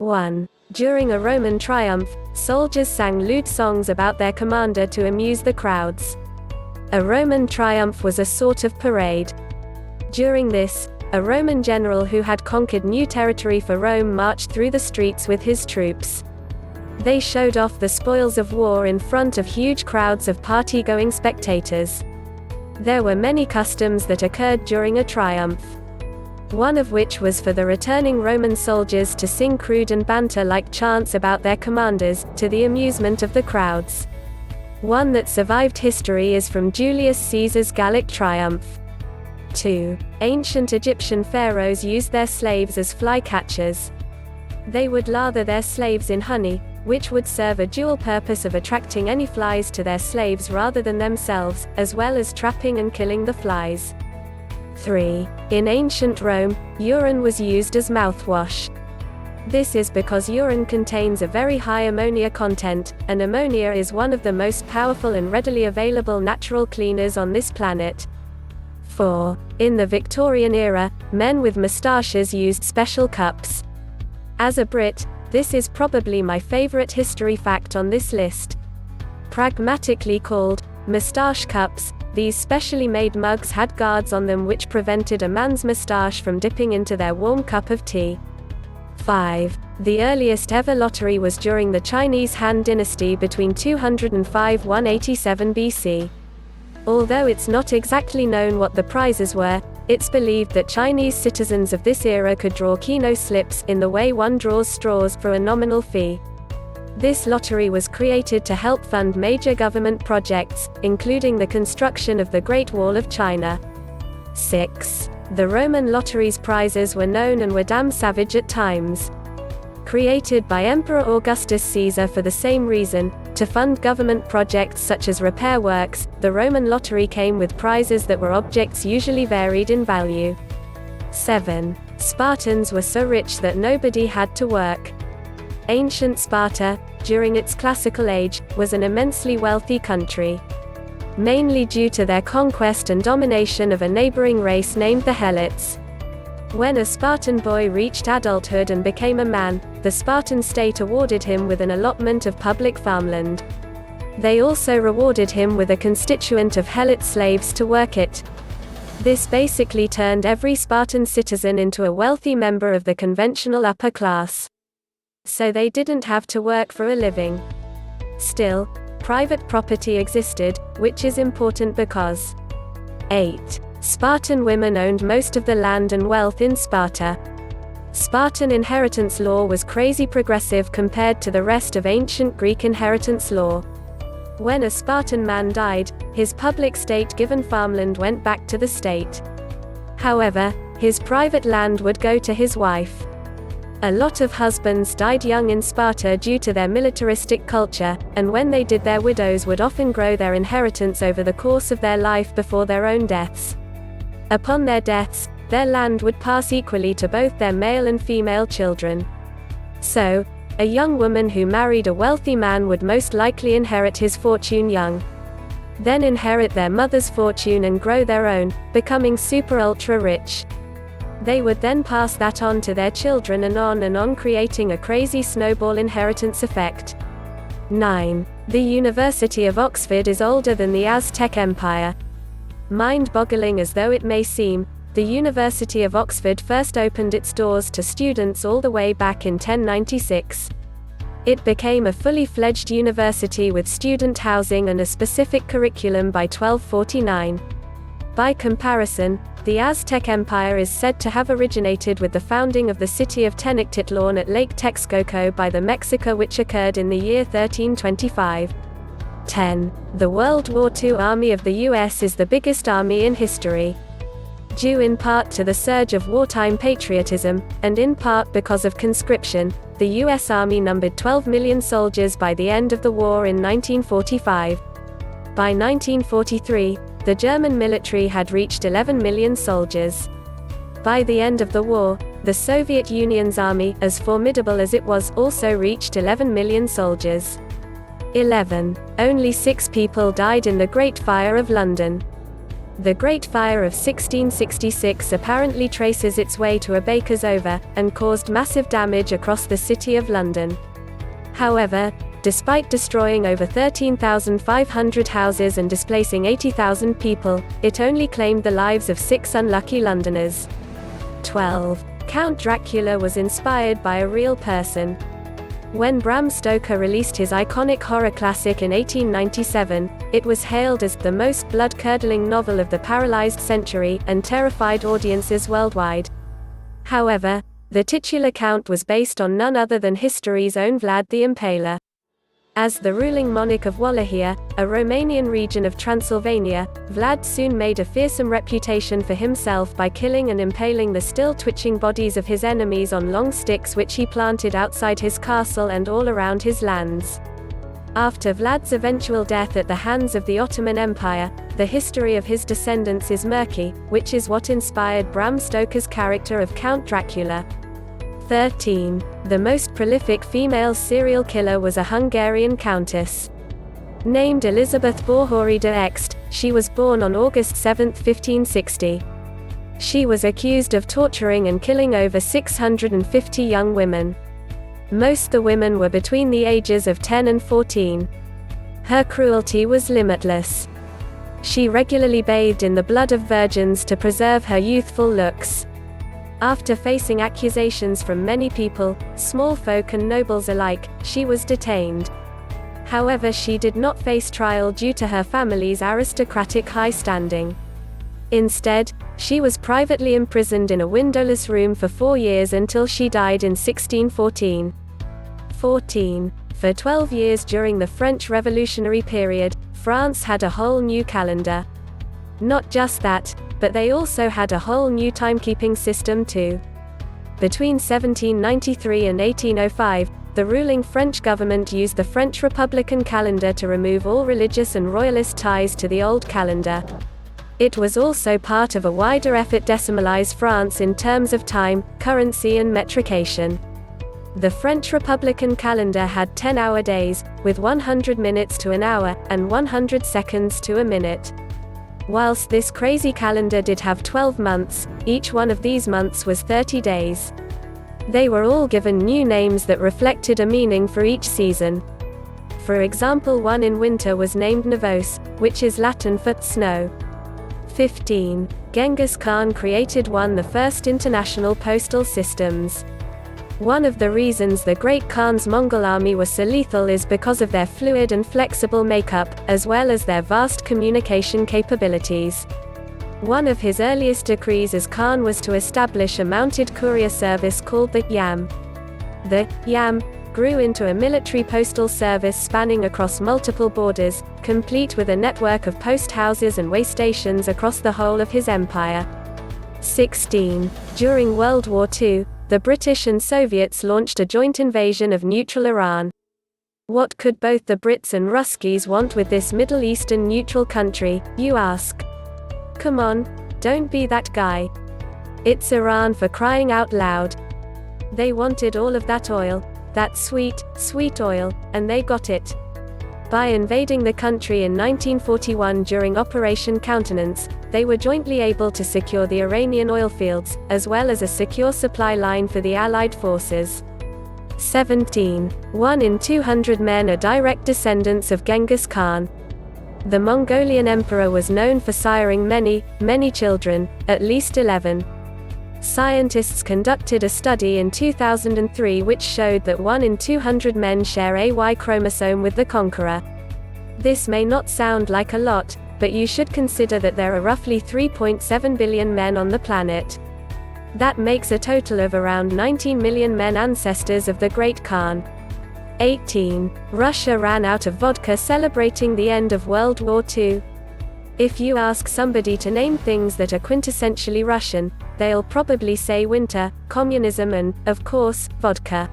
1. During a Roman triumph, soldiers sang lewd songs about their commander to amuse the crowds. A Roman triumph was a sort of parade. During this, a Roman general who had conquered new territory for Rome marched through the streets with his troops. They showed off the spoils of war in front of huge crowds of party-going spectators. There were many customs that occurred during a triumph. One of which was for the returning Roman soldiers to sing crude and banter-like chants about their commanders, to the amusement of the crowds. One that survived history is from Julius Caesar's Gallic triumph. 2. Ancient Egyptian pharaohs used their slaves as fly-catchers. They would lather their slaves in honey, which would serve a dual purpose of attracting any flies to their slaves rather than themselves, as well as trapping and killing the flies. 3. In ancient Rome, urine was used as mouthwash. This is because urine contains a very high ammonia content, and ammonia is one of the most powerful and readily available natural cleaners on this planet. 4. In the Victorian era, men with moustaches used special cups. As a Brit, this is probably my favorite history fact on this list. Pragmatically called moustache cups, these specially made mugs had guards on them which prevented a man's moustache from dipping into their warm cup of tea. 5. The earliest ever lottery was during the Chinese Han Dynasty between 205–187 BC. Although it's not exactly known what the prizes were, it's believed that Chinese citizens of this era could draw keno slips in the way one draws straws for a nominal fee. This lottery was created to help fund major government projects, including the construction of the Great Wall of China. 6. The Roman lottery's prizes were known and were damn savage at times. Created by Emperor Augustus Caesar for the same reason, to fund government projects such as repair works, the Roman lottery came with prizes that were objects usually varied in value. 7. Spartans were so rich that nobody had to work. Ancient Sparta, during its classical age, was an immensely wealthy country. Mainly due to their conquest and domination of a neighboring race named the Helots. When a Spartan boy reached adulthood and became a man, the Spartan state awarded him with an allotment of public farmland. They also rewarded him with a constituent of Helot slaves to work it. This basically turned every Spartan citizen into a wealthy member of the conventional upper class. So they didn't have to work for a living. Still, private property existed, which is important because 8. Spartan women owned most of the land and wealth in Sparta. Spartan inheritance law was crazy progressive compared to the rest of ancient Greek inheritance law. When a Spartan man died, his public state-given farmland went back to the state. However, his private land would go to his wife. A lot of husbands died young in Sparta due to their militaristic culture, and when they did, their widows would often grow their inheritance over the course of their life before their own deaths. Upon their deaths, their land would pass equally to both their male and female children. So, a young woman who married a wealthy man would most likely inherit his fortune young. Then inherit their mother's fortune and grow their own, becoming super ultra rich. They would then pass that on to their children and on, creating a crazy snowball inheritance effect. 9. The University of Oxford is older than the Aztec Empire. Mind-boggling as though it may seem, the University of Oxford first opened its doors to students all the way back in 1096. It became a fully fledged university with student housing and a specific curriculum by 1249. By comparison, the Aztec Empire is said to have originated with the founding of the city of Tenochtitlan at Lake Texcoco by the Mexica, which occurred in the year 1325. 10. The World War II Army of the U.S. is the biggest army in history. Due in part to the surge of wartime patriotism, and in part because of conscription, the U.S. Army numbered 12 million soldiers by the end of the war in 1945. By 1943, the German military had reached 11 million soldiers. By the end of the war, the Soviet Union's army, as formidable as it was, also reached 11 million soldiers. 11. Only 6 people died in the Great Fire of London. The Great Fire of 1666 apparently traces its way to a baker's oven, and caused massive damage across the city of London. However, despite destroying over 13,500 houses and displacing 80,000 people, it only claimed the lives of 6 unlucky Londoners. 12. Count Dracula was inspired by a real person. When Bram Stoker released his iconic horror classic in 1897, it was hailed as the most blood-curdling novel of the paralyzed century, and terrified audiences worldwide. However, the titular count was based on none other than history's own Vlad the Impaler. As the ruling monarch of Wallachia, a Romanian region of Transylvania, Vlad soon made a fearsome reputation for himself by killing and impaling the still-twitching bodies of his enemies on long sticks which he planted outside his castle and all around his lands. After Vlad's eventual death at the hands of the Ottoman Empire, the history of his descendants is murky, which is what inspired Bram Stoker's character of Count Dracula. 13. The most prolific female serial killer was a Hungarian countess. Named Elizabeth Bohori de Ext, she was born on August 7, 1560. She was accused of torturing and killing over 650 young women. Most of the women were between the ages of 10 and 14. Her cruelty was limitless. She regularly bathed in the blood of virgins to preserve her youthful looks. After facing accusations from many people, small folk and nobles alike, she was detained. However, she did not face trial due to her family's aristocratic high standing. Instead, she was privately imprisoned in a windowless room for 4 years until she died in 1614. 14. For 12 years during the French Revolutionary period, France had a whole new calendar. Not just that, but they also had a whole new timekeeping system too. Between 1793 and 1805, the ruling French government used the French Republican calendar to remove all religious and royalist ties to the old calendar. It was also part of a wider effort to decimalize France in terms of time, currency and metrication. The French Republican calendar had 10-hour days, with 100 minutes to an hour, and 100 seconds to a minute. Whilst this crazy calendar did have 12 months, each one of these months was 30 days. They were all given new names that reflected a meaning for each season. For example, one in winter was named Novos, which is Latin for snow. 15. Genghis Khan created one of the first international postal systems. One of the reasons the Great Khan's Mongol army was so lethal is because of their fluid and flexible makeup, as well as their vast communication capabilities. One of his earliest decrees as Khan was to establish a mounted courier service called the Yam. The Yam grew into a military postal service spanning across multiple borders, complete with a network of post houses and way stations across the whole of his empire. 16. During World War II, the British and Soviets launched a joint invasion of neutral Iran. What could both the Brits and Ruskies want with this Middle Eastern neutral country, you ask? Come on, don't be that guy. It's Iran, for crying out loud. They wanted all of that oil, that sweet, sweet oil, and they got it. By invading the country in 1941 during Operation Countenance, they were jointly able to secure the Iranian oil fields, as well as a secure supply line for the Allied forces. 17. 1 in 200 men are direct descendants of Genghis Khan. The Mongolian emperor was known for siring many, many children, at least 11. Scientists conducted a study in 2003 which showed that 1 in 200 men share a Y chromosome with the conqueror. This may not sound like a lot, but you should consider that there are roughly 3.7 billion men on the planet. That makes a total of around 19 million men ancestors of the Great Khan. 18. Russia ran out of vodka celebrating the end of World War II. If you ask somebody to name things that are quintessentially Russian, they'll probably say winter, communism and, of course, vodka.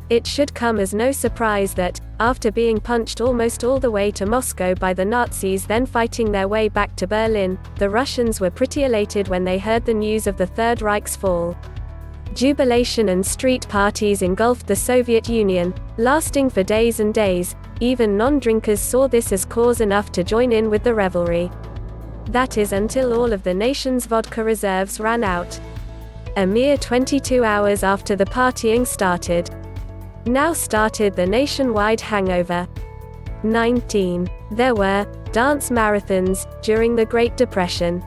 It should come as no surprise that, after being punched almost all the way to Moscow by the Nazis then fighting their way back to Berlin, the Russians were pretty elated when they heard the news of the Third Reich's fall. Jubilation and street parties engulfed the Soviet Union, lasting for days and days. Even non-drinkers saw this as cause enough to join in with the revelry. That is until all of the nation's vodka reserves ran out. A mere 22 hours after the partying started. Now started the nationwide hangover. 19. There were dance marathons during the Great Depression.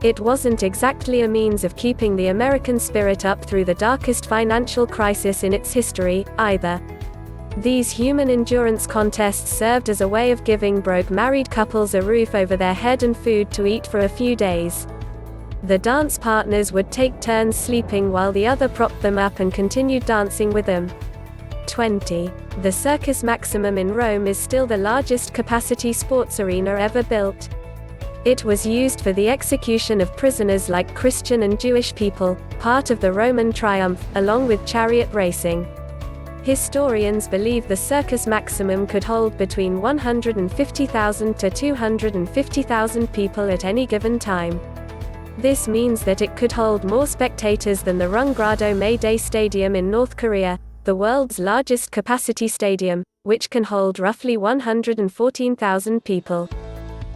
It wasn't exactly a means of keeping the American spirit up through the darkest financial crisis in its history, either. These human endurance contests served as a way of giving broke married couples a roof over their head and food to eat for a few days. The dance partners would take turns sleeping while the other propped them up and continued dancing with them. 20. The Circus Maximum in Rome is still the largest capacity sports arena ever built. It was used for the execution of prisoners like Christian and Jewish people, part of the Roman triumph, along with chariot racing. Historians believe the Circus Maximum could hold between 150,000 to 250,000 people at any given time. This means that it could hold more spectators than the Runggrado May Day Stadium in North Korea, the world's largest capacity stadium, which can hold roughly 114,000 people.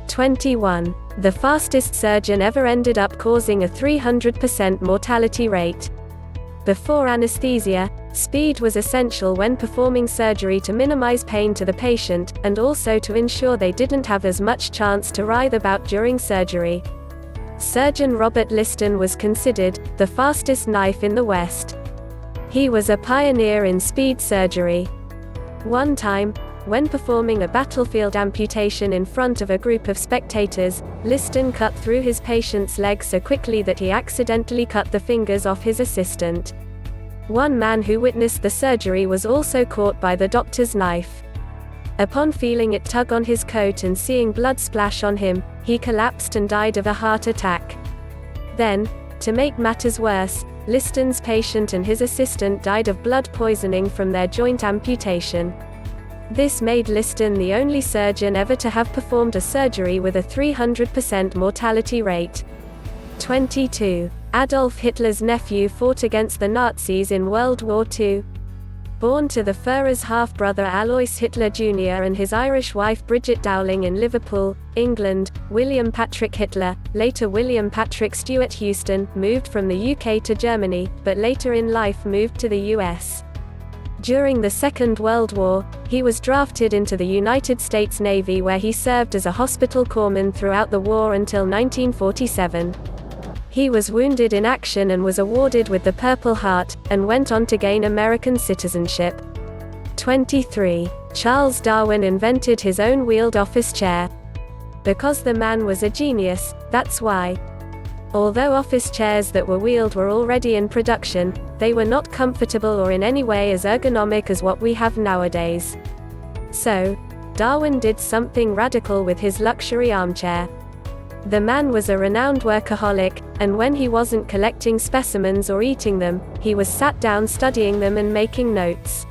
21. The fastest surgeon ever ended up causing a 300% mortality rate. Before anesthesia, speed was essential when performing surgery to minimize pain to the patient, and also to ensure they didn't have as much chance to writhe about during surgery. Surgeon Robert Liston was considered the fastest knife in the West. He was a pioneer in speed surgery. One time, when performing a battlefield amputation in front of a group of spectators, Liston cut through his patient's leg so quickly that he accidentally cut the fingers off his assistant. One man who witnessed the surgery was also caught by the doctor's knife. Upon feeling it tug on his coat and seeing blood splash on him, he collapsed and died of a heart attack. Then, to make matters worse, Liston's patient and his assistant died of blood poisoning from their joint amputation. This made Liston the only surgeon ever to have performed a surgery with a 300% mortality rate. 22. Adolf Hitler's nephew fought against the Nazis in World War II. Born to the Führer's half-brother Alois Hitler Jr. and his Irish wife Bridget Dowling in Liverpool, England, William Patrick Hitler, later William Patrick Stewart Houston, moved from the UK to Germany, but later in life moved to the US. During the Second World War, he was drafted into the United States Navy where he served as a hospital corpsman throughout the war until 1947. He was wounded in action and was awarded with the Purple Heart, and went on to gain American citizenship. 23. Charles Darwin invented his own wheeled office chair. Because the man was a genius, that's why. Although office chairs that were wheeled were already in production, they were not comfortable or in any way as ergonomic as what we have nowadays. So, Darwin did something radical with his luxury armchair. The man was a renowned workaholic, and when he wasn't collecting specimens or eating them, he was sat down studying them and making notes.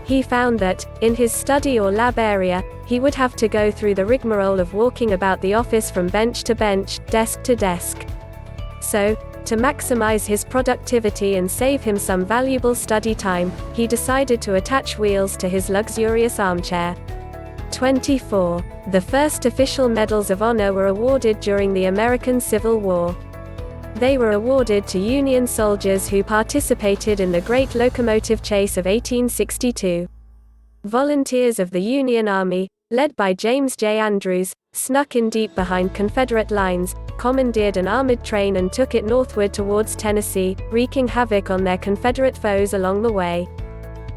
He found that, in his study or lab area, he would have to go through the rigmarole of walking about the office from bench to bench, desk to desk. So, to maximize his productivity and save him some valuable study time, he decided to attach wheels to his luxurious armchair. 24. The first official medals of honor were awarded during the American Civil War. They were awarded to Union soldiers who participated in the Great Locomotive Chase of 1862. Volunteers of the Union Army, led by James J. Andrews, snuck in deep behind Confederate lines, commandeered an armored train and took it northward towards Tennessee, wreaking havoc on their Confederate foes along the way.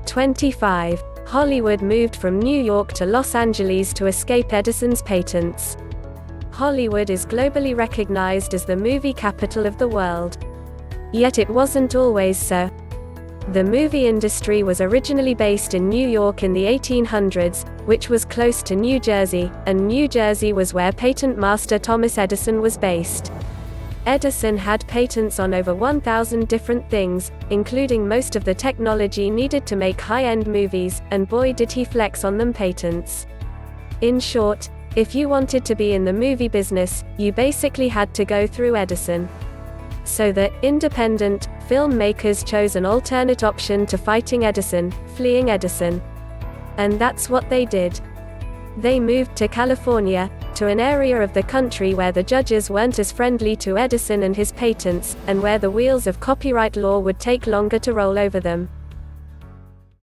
25. Hollywood moved from New York to Los Angeles to escape Edison's patents. Hollywood is globally recognized as the movie capital of the world. Yet it wasn't always so. The movie industry was originally based in New York in the 1800s, which was close to New Jersey, and New Jersey was where patent master Thomas Edison was based. Edison had patents on over 1,000 different things, including most of the technology needed to make high-end movies, and boy did he flex on them patents. In short, if you wanted to be in the movie business, you basically had to go through Edison. So the independent filmmakers chose an alternate option to fighting Edison, fleeing Edison. And that's what they did. They moved to California, to an area of the country where the judges weren't as friendly to Edison and his patents, and where the wheels of copyright law would take longer to roll over them.